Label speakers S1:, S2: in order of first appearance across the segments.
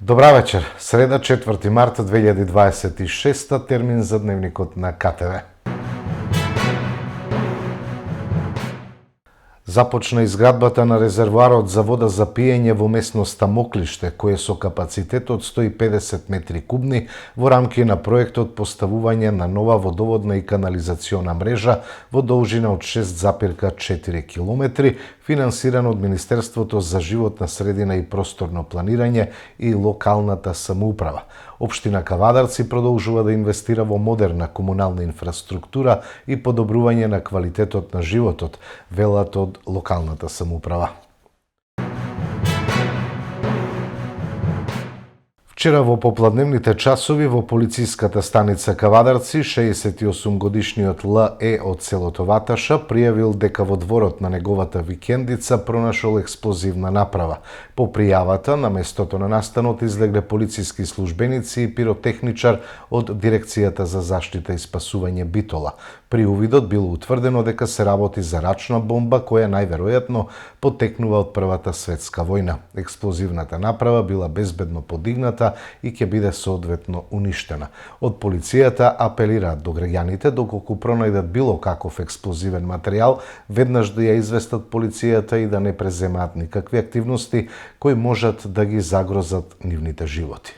S1: Добра вечер. Среда 4 марта 2026, термин за дневникот на КТВ. Започна изградбата на резервоарот за вода за пиење во местноста Моклиште, кој е со капацитет од 150 метри кубни во рамки на проектот поставување на нова водоводна и канализациона мрежа во должина од 6,4 километри, финансиран од Министерството за животна средина и просторно планирање и локалната самоуправа. Општина Кавадарци продолжува да инвестира во модерна комунална инфраструктура и подобрување на квалитетот на животот, велат од локалната самоуправа. Вчера во попладневните часови во полициската станица Кавадарци 68-годишниот Л.Е. од селото Ваташа пријавил дека во дворот на неговата викендица пронашол експлозивна направа. По пријавата на местото на настанот излегле полициски службеници и пиротехничар од Дирекцијата за заштита и спасување Битола. При увидот било утврдено дека се работи за рачна бомба која најверојатно потекнува од Првата светска војна. Експлозивната направа била безбедно подигната и ќе биде соодветно уништена. Од полицијата апелираат до граѓаните доколку пронајдат било каков експлозивен материјал, веднаш да ја известат полицијата и да не преземаат никакви активности кои можат да ги загрозат нивните животи.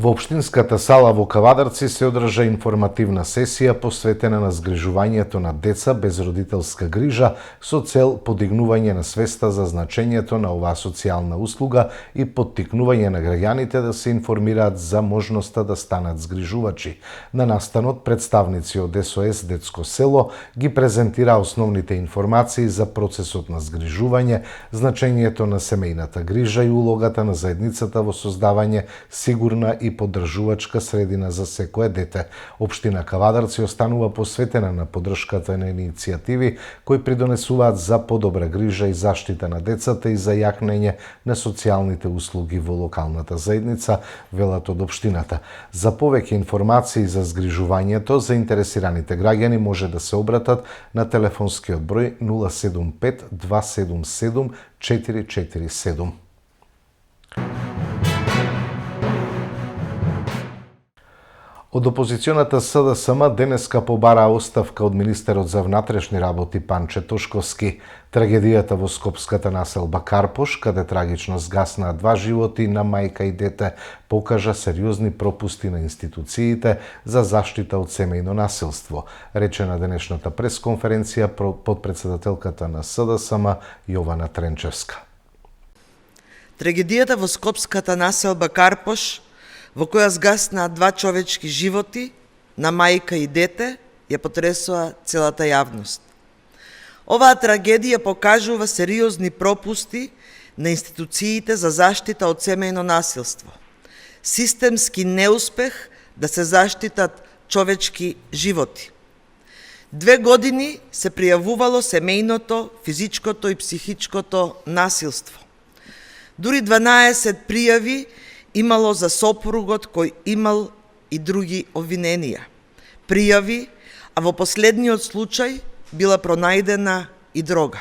S1: Во општинската сала во Кавадарци се одржа информативна сесија посветена на згрижувањето на деца без родителска грижа со цел подигнување на свеста за значењето на оваа социјална услуга и поттикнување на граѓаните да се информираат за можноста да станат згрижувачи. На настанот представници од СОС Детско село ги презентира основните информации за процесот на згрижување, значењето на семејната грижа и улогата на заедницата во создавање сигурна и поддржувачка средина за секое дете. Општина Кавадарци останува посветена на поддршката на иницијативи кои придонесуваат за подобра грижа и заштита на децата и за јакнење на социјалните услуги во локалната заедница, велат од општината. За повеќе информации за згрижувањето, заинтересираните граѓани може да се обратат на телефонскиот број 075 277 447. Од опозиционата СДСМ денеска побараа оставка од министерот за внатрешни работи Панче Тошковски. Трагедијата во скопската населба Карпош, каде трагично згаснаа 2 животи на мајка и дете, покажа сериозни пропусти на институциите за заштита од семејно насилство, рече на денешната пресконференција подпредседателката на СДСМ Јована Тренчевска.
S2: Трагедијата во скопската населба Карпош, во која згаснаа 2 човечки животи, на мајка и дете, ја потресува целата јавност. Оваа трагедија покажува сериозни пропусти на институциите за заштита од семејно насилство, системски неуспех да се заштитат човечки животи. 2 години се пријавувало семејното, физичкото и психичкото насилство. Дури 12 пријави имало за сопругот кој имал и други обвиненија. Пријави, а во последниот случај била пронајдена и дрога.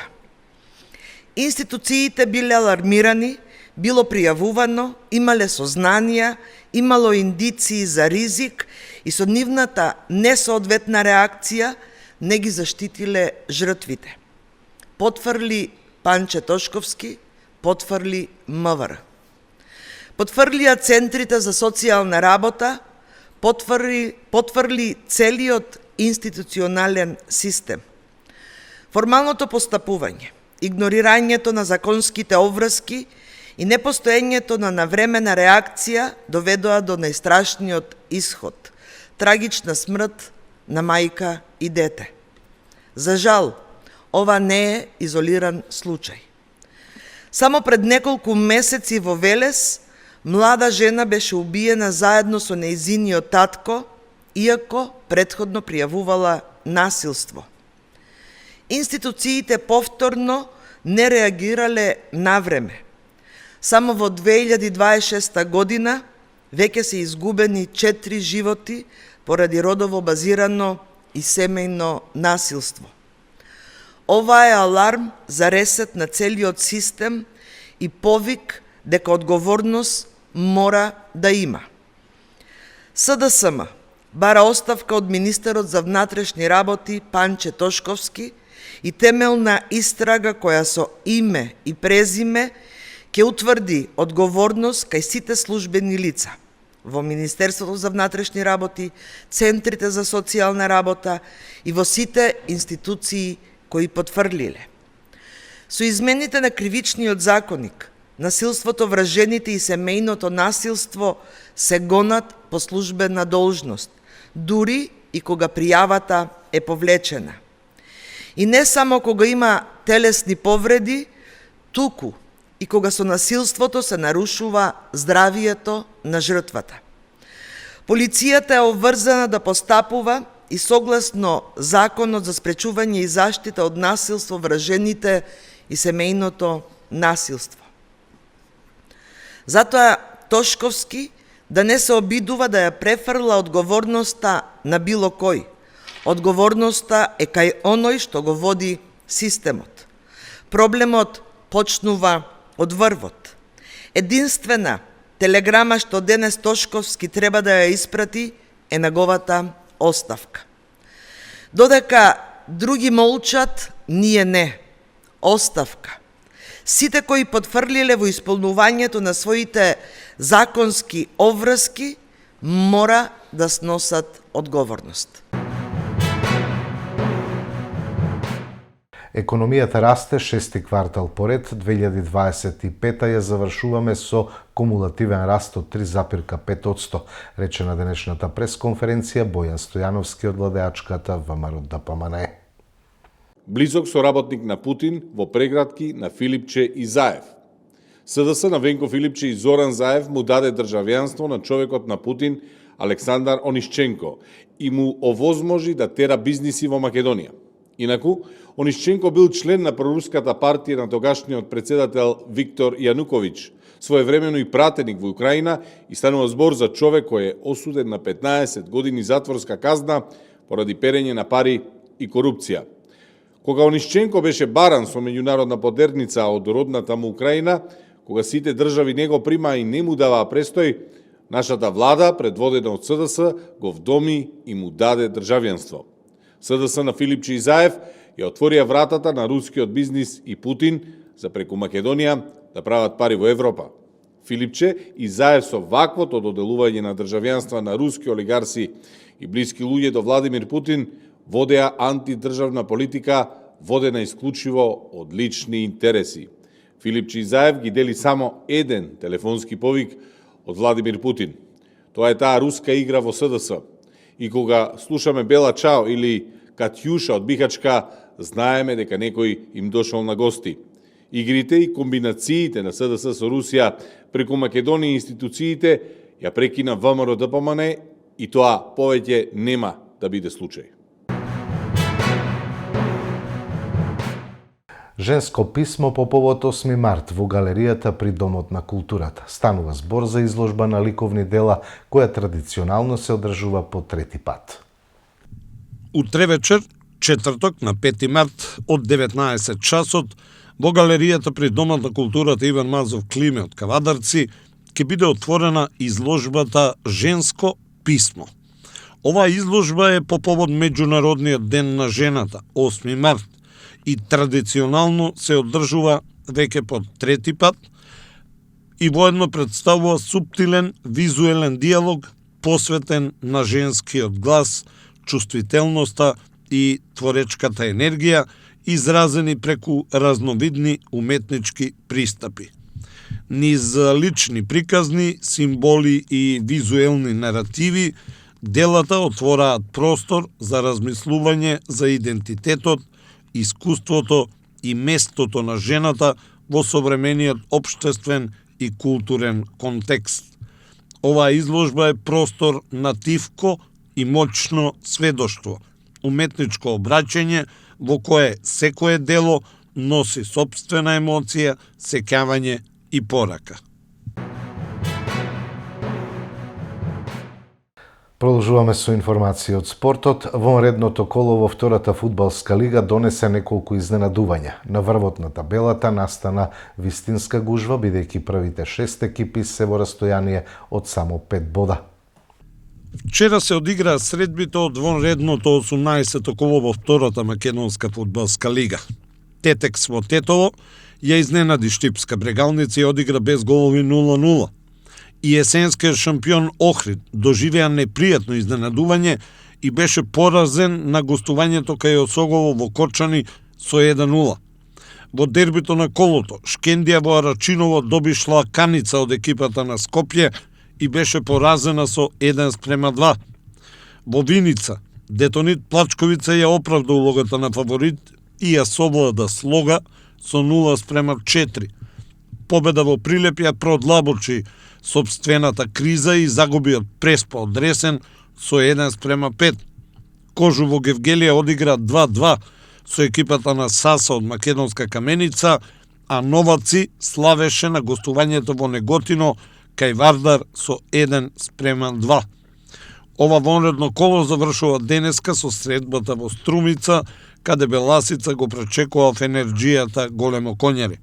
S2: Институциите биле алармирани, било пријавувано, имале сознанија, имало индиции за ризик и со нивната несоодветна реакција не ги заштитиле жртвите. Потврли Панче Тошковски, потврли МВР. Потврлија центрите за социјална работа, потврли целиот институционален систем. Формалното постапување, игнорирањето на законските обврски и непостоењето на навремена реакција доведоа до најстрашниот исход – трагична смрт на мајка и дете. За жал, ова не е изолиран случај. Само пред неколку месеци во Велес млада жена беше убиена заедно со нејзиниот татко, иако претходно пријавувала насилство. Институциите повторно не реагирале навреме. Само во 2026 година веќе се изгубени 4 животи поради родово базирано и семејно насилство. Ова е аларм за ресет на целиот систем и повик дека одговорност мора да има. СДСМ бара оставка од министерот за внатрешни работи Панче Тошковски и темелна истрага која со име и презиме ќе утврди одговорност кај сите службени лица во Министерството за внатрешни работи, центрите за социјална работа и во сите институции кои потврлиле. Со измените на кривичниот законник, насилството врз жените и семејното насилство се гонат по службена должност, дури и кога пријавата е повлечена. И не само кога има телесни повреди, туку и кога со насилството се нарушува здравието на жртвата. Полицијата е обврзана да постапува и согласно Законот за спречување и заштита од насилство врз жените и семејното насилство. Затоа Тошковски да не се обидува да ја префрла одговорноста на било кој. Одговорноста е кај оној што го води системот. Проблемот почнува од врвот. Единствена телеграма што денес Тошковски треба да ја испрати е неговата оставка. Додека други молчат, ние не. Оставка. Сите кои потврлиле во исполнувањето на своите законски обврски мора да сносат одговорност.
S1: Економијата расте шести квартал поред, 2025 ја завршуваме со кумулативен раст од 3,5%, рече на денешната пресконференција Бојан Стојановски од владеачката ВМРО-ДПМНЕ.
S3: Близок соработник на Путин во прегратки на Филипче и Заев. СДС на Венко Филипче и Зоран Заев му даде државјанство на човекот на Путин Александар Онишченко и му овозможи да тера бизниси во Македонија. Инаку, Онишченко бил член на проруската партија на тогашниот председател Виктор Јануковиќ, своевремено и пратеник во Украина, и станува збор за човек кој е осуден на 15 години затворска казна поради перење на пари и корупција. Кога Онишченко беше баран со меѓународна подерница од родната му Украина, кога сите држави не го примаа и не му даваа престој, нашата влада, предводена од СДС, го вдоми и му даде државјанство. СДС на Филипче и Заев ја отворија вратата на рускиот бизнис и Путин за преку Македонија да прават пари во Европа. Филипче и Заев со ваквото доделување на државјанства на руски олигарси и блиски луѓе до Владимир Путин водеа антидржавна политика водена исклучиво од лични интереси. Филипче и Заев ги дели само еден телефонски повик од Владимир Путин. Тоа е таа руска игра во СДС. И кога слушаме Бела Чао или Катјуша од Бихачка, знаеме дека некој им дошол на гости. Игрите и комбинациите на СДС со Русија преку Македонија и институциите ја прекина ВМРО-ДПМНЕ и тоа повеќе нема да биде случај.
S1: Женско писмо по повод 8 март во галеријата при Домот на културата. Станува збор за изложба на ликовни дела, која традиционално се одржува по трети пат.
S4: Утре вечер, четврток на 5 март од 19 часот, во галеријата при Домот на културата Иван Мазов Климе од Кавадарци ќе биде отворена изложбата Женско писмо. Оваа изложба е по повод Меѓународниот ден на жената, 8 март, и традиционално се одржува веќе по трети пат и воедно представува суптилен визуелен диалог посветен на женскиот глас, чувствителноста и творечката енергија, изразени преку разновидни уметнички пристапи. Низ лични приказни, символи и визуелни наративи, делата отвораат простор за размислување за идентитетот, искуството и местото на жената во современиот општествен и културен контекст. Оваа изложба е простор на тивко и моќно сведоштво, уметничко обраќање во кое секое дело носи сопствена емоција, сеќавање и порака.
S1: Продолжуваме со информации од спортот. Вонредното коло во втората фудбалска лига донесе неколку изненадувања. На врвот на табелата настана вистинска гужва, бидејќи првите 6 екипи се во растојание од само 5 бода.
S4: Вчера се одигра средбите од вонредното 18-то коло во втората македонска фудбалска лига. Тетекс во Тетово ја изненади Штипска Брегалница и одигра без голови 0-0. И есенскиот шампион Охрид доживеа непријатно изненадување и беше поразен на гостувањето кај Осогово во Корчани со 1-0. Во дербито на колото, Шкендија во Арачиново доби шлаканица од екипата на Скопје и беше поразена со 1:2. Во Виница, Детонит Плачковица ја оправда улогата на фаворит и ја совлада Слога со 0:4. Победа во Прилеп ја продлабочи сопствената криза и загуби од Преспа од Ресен со 1:5. Кожу во Гевгелија одигра 2:2 со екипата на Саса од Македонска Каменица, а Новаци славеше на гостувањето во Неготино кај Вардар со 1:2. Ова вонредно коло завршува денеска со средбата во Струмица, каде Беласица го пречекува Енерджијата Големо Конјари.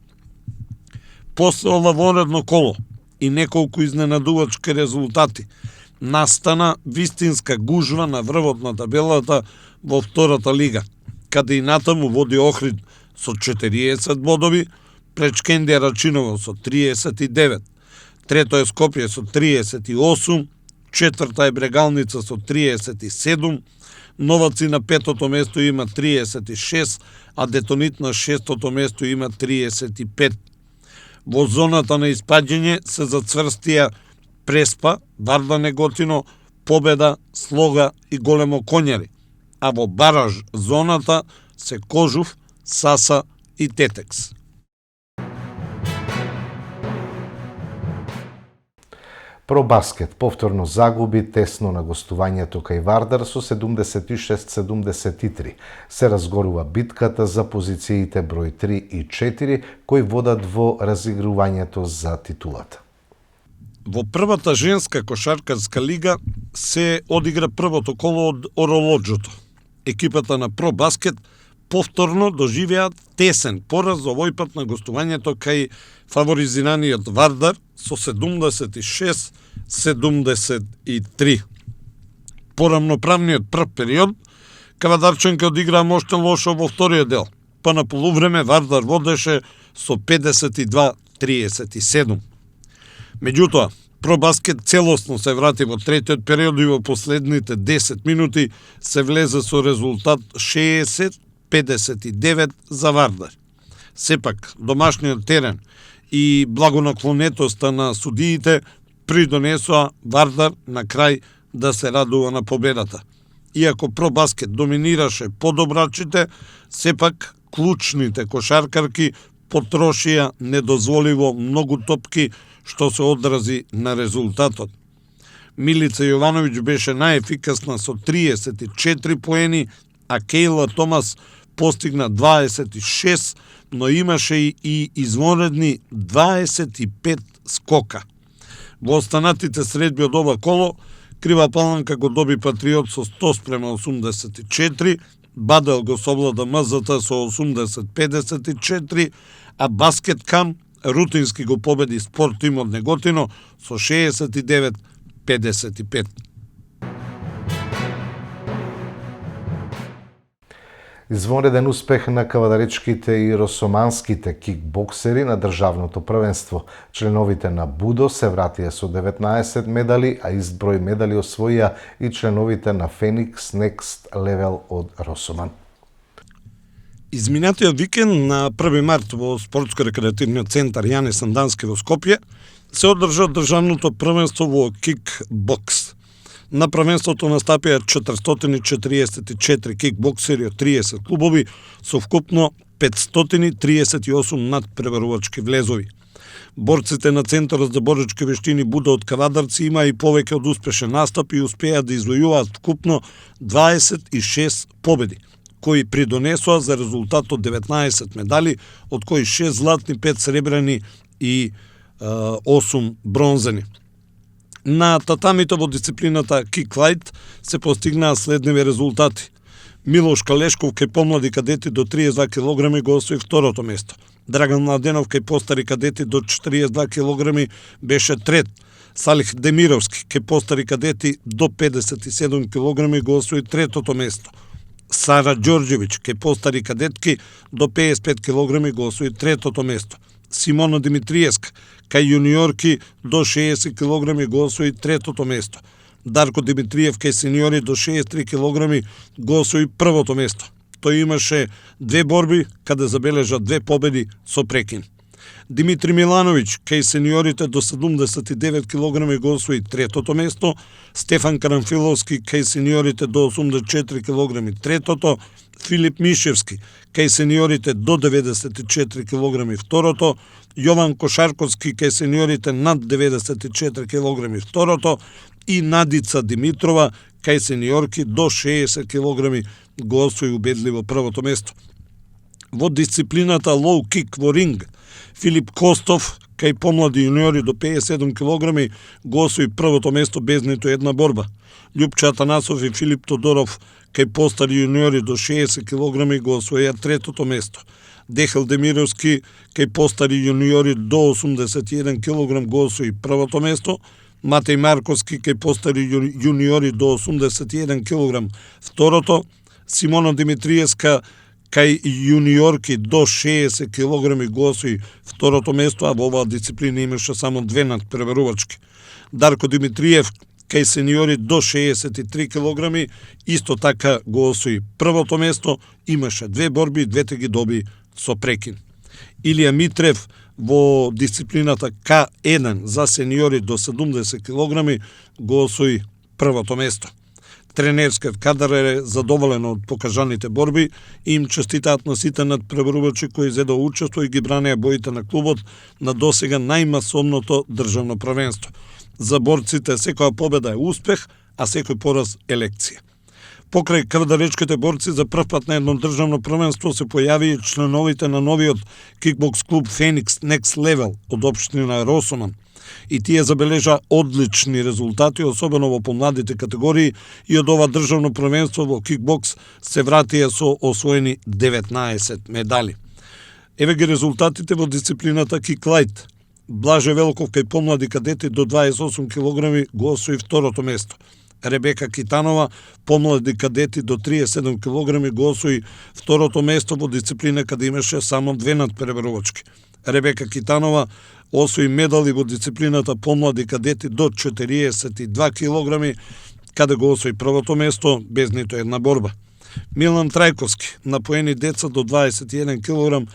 S4: После ова вонредно коло и неколку изненадувачки резултати, настана вистинска гужва на врвот на табелата во втората лига, каде и натаму води Охрид со 40 бодови, пред Шкендија Рачиново со 39, трето е Скопје со 38, четврта е Брегалница со 37, Новаци на петото место има 36, а Детонит на шестото место има 35. Во зоната на испаѓање се зацврстија Преспа, Вардар Неготино, Победа, Слога и Големо Конјари, а во бараж зоната се Кожув, Саса и Тетекс.
S1: Про баскет повторно загуби тесно на гостувањето кај Вардар со 76-73. Се разгорува битката за позициите број 3 и 4 кои водат во разигрувањето за титулата.
S4: Во првата женска кошаркарска лига се одигра првото коло од Оролоджото. Екипата на Про Баскет повторно доживеа тесен пораз овој пат на гостувањето кај фаворизираниот Вардар со 76-73. Порамноправниот прв период, кавадарчанка одиграа моште лошо во вториот дел, па на полувреме Вардар водеше со 52-37. Меѓутоа, Про Баскет целосно се врати во третиот период и во последните 10 минути се влезе со резултат 60-59 за Вардар. Сепак, домашниот терен и благонаклонетоста на судиите придонесоа Вардар на крај да се радува на победата. Иако Про Баскет доминираше подобрачите, сепак клучните кошаркарки потрошија недозволиво многу топки, што се одрази на резултатот. Милица Јовановиќ беше најефикасна со 34 поени, а Кейла Томас постигна 26, но имаше и извонредни 25 скока. Во останатите средби од ова коло, Крива Паланка го доби Патриот со 100:84, Бадел го совлада МЗТ со 80-54, а Баскет Кам рутински го победи Спорт Тим од Неготино со 69-55.
S1: Извонреден успех на кавадаречките и росоманските кикбоксери на државното првенство. Членовите на Будо се вратија со 19 медали, а ист број медали освоија и членовите на Феникс Next Level од Росоман.
S4: Изминатиот викенд на 1 март во спортско-рекреативниот центар Јане Сандански во Скопје се одржа државното првенство во кикбокс. На првенството настапија 444 кикбоксери од 30 клубови со вкупно 538 надпреварувачки влезови. Борците на Центарот за боречки вештини Буда од Кавадарци има и повеќе од успешен настап и успеа да извојуваат вкупно 26 победи, кои придонесоа за резултат од 19 медали, од кои 6 златни, 5 сребрени и 8 бронзени. На татамите во дисциплината кик-лајт се постигнаа следниви резултати. Милош Калешков кај помлади кадети до 32 кг го освои второто место. Драган Младенов кај постари кадети до 42 кг беше трет. Салих Демировски кај постари кадети до 57 кг го освои третото место. Сара Ѓорѓевиќ кај постари кадетки до 55 кг го освои третото место. Симона Димитриевска кај јуниорки до 60 кг го освои третото место. Дарко Димитриев кај сениори до 63 кг го освои првото место. Тој имаше две борби каде забележа две победи со прекин. Димитри Милановиќ кај сениорите до 79 кг го освои третото место, Стефан Карамфиловски кај сениорите до 84 кг третото, Филип Мишевски кај сениорите до 94 кг второто, Јован Кошарковски кај сениорите над 94 кг второто и Надица Димитрова кај сениорки до 60 кг го освои убедливо првото место. Во дисциплината лоу кик во ринг, Филип Костов кај помлади јуниори до 57 кг го освои првото место без ниту една борба. Љупче Атанасов и Филип Тодоров кај постари јуниори до 60 кг го освоија третото место. Дехел Демировски кај постари јуниори до 81 кг го освои првото место. Матеј Марковски кај постари јуниори до 81 кг второто. Симона Димитриевска кај јуниорки до 60 кг го освои второто место, а во оваа дисциплина имаше само две надпреварувачки. Дарко Димитриев кај сениори до 63 кг исто така го освои првото место, имаше две борби, двете ги доби со прекин. Илија Митрев во дисциплината К1 за сениори до 70 кг го освои првото место. Тренерскиот кадар е задоволен од покажаните борби и им честитаат на сите надпреварувачи кои зедоа учество и ги бранеа боите на клубот на досега најмасовното државно првенство. За борците секоја победа е успех, а секој пораз е лекција. Покрај кврдаречките борци за прв пат на едно државно првенство се појави и членовите на новиот кикбокс клуб Феникс Next Level од општина Росоман. И тие забележа одлични резултати, особено во помладите категории, и од ова државно првенство во кикбокс се вратија со освоени 19 медали. Еве ги резултатите во дисциплината кик-лајт. Блаже Велков кај помлади кадети до 28 кг го освои второто место. Ребека Китанова, помлади кадети до 37 кг го освои второто место во дисциплина каде имаше само две надпреварувачки. Ребека Китанова освои медали во дисциплината помлади кадети до 42 кг, каде го освои првото место без ниту една борба. Милан Трајковски, напоени деца до 21 кг,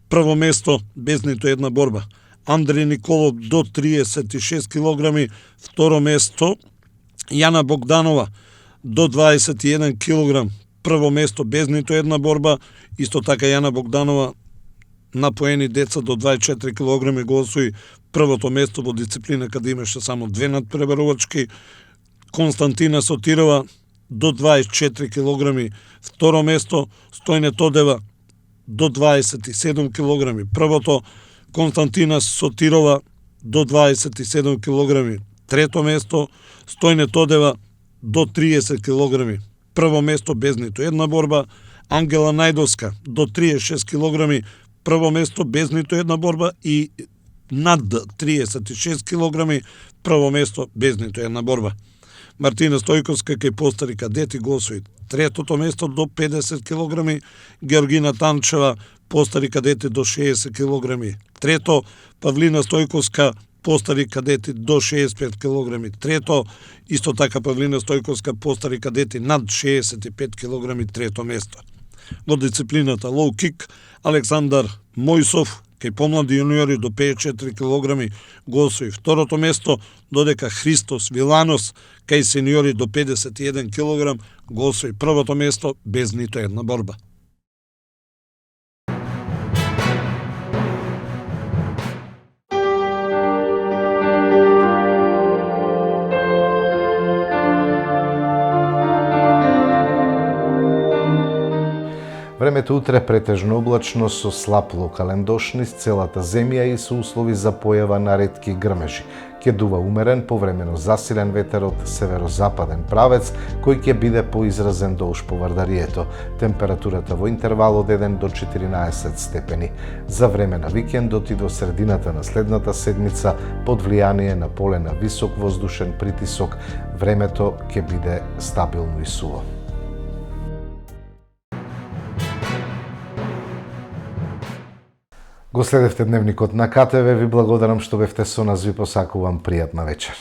S4: прво место без ниту една борба. Андреј Николов до 36 кг, второ место. Јана Богданова до 21 кг, прво место без ниту една борба. Исто така Јана Богданова напоени деца до 24 кг го освои првото место во дисциплина каде имаше само две надпреварувачки. Константина Сотирова до 24 кг, второ место. Стојне Тодева до 27 кг, првото. Константина Сотирова до 27 кг, трето место. Стојне Тодева до 30 кг, прво место без ниту една борба. Ангела Најдовска до 36 кг, прво место без ниту една борба и над 36 кг, прво место без ниту една борба. Мартина Стојковска кај постари кадети го освои третото место до 50 кг, Георгина Танчева постари кадети до 60 кг, трето. Павлина Стојковска постари кадети до 65 кг, трето. Исто така Павлина Стојковска постари кадети над 65 кг, трето место. Во дисциплината лоу кик, Александар Мојсов кај помлади јуниори до 54 кг го освои второто место, додека Христос Виланос кај сениори до 51 кг го освои првото место без ниту една борба.
S1: Времето утре претежно облачно со слаб локален дожд низ целата земја и со услови за појава на ретки грмежи. Ќе дува умерен, повремено засилен ветер од северозападен правец, кој ќе биде поизразен долж поврдарието. Температурата во интервал од 1 до 14 степени. За време на викендот и до средината на следната седмица, под влијание на поле на висок воздушен притисок, времето ќе биде стабилно и суво. Го следевте дневникот на КТВ, ви благодарам што бевте со нас, ви посакувам пријатна вечер.